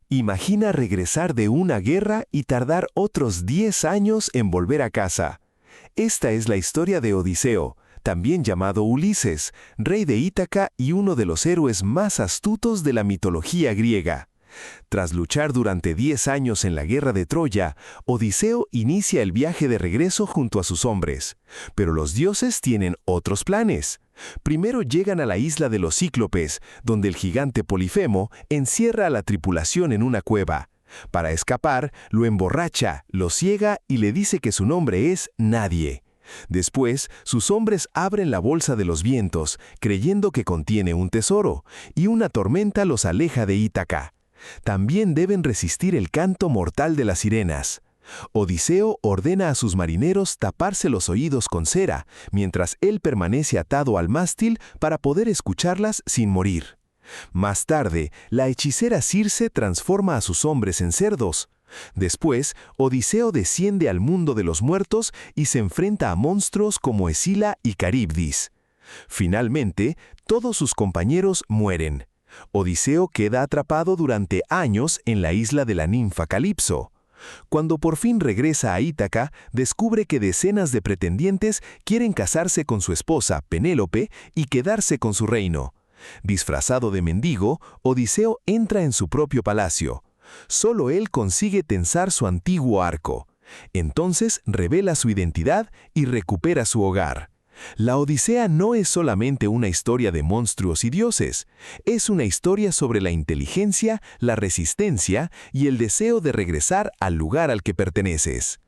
Imagina regresar de una guerra y tardar otros 10 años en volver a casa. Esta es la historia de Odiseo, también llamado Ulises, rey de Ítaca y uno de los héroes más astutos de la mitología griega. Tras luchar durante 10 años en la guerra de Troya, Odiseo inicia el viaje de regreso junto a sus hombres. Pero los dioses tienen otros planes. Primero llegan a la isla de los Cíclopes, donde el gigante Polifemo encierra a la tripulación en una cueva. Para escapar, lo emborracha, lo ciega y le dice que su nombre es Nadie. Después, sus hombres abren la bolsa de los vientos, creyendo que contiene un tesoro, y una tormenta los aleja de Ítaca. También deben resistir el canto mortal de las sirenas. Odiseo ordena a sus marineros taparse los oídos con cera, mientras él permanece atado al mástil para poder escucharlas sin morir. Más tarde, la hechicera Circe transforma a sus hombres en cerdos. Después, Odiseo desciende al mundo de los muertos y se enfrenta a monstruos como Escila y Caribdis. Finalmente, todos sus compañeros mueren. Odiseo queda atrapado durante años en la isla de la ninfa Calipso. Cuando por fin regresa a Ítaca, descubre que decenas de pretendientes quieren casarse con su esposa, Penélope, y quedarse con su reino. Disfrazado de mendigo, Odiseo entra en su propio palacio. Solo él consigue tensar su antiguo arco. Entonces revela su identidad y recupera su hogar. La Odisea no es solamente una historia de monstruos y dioses, es una historia sobre la inteligencia, la resistencia y el deseo de regresar al lugar al que perteneces.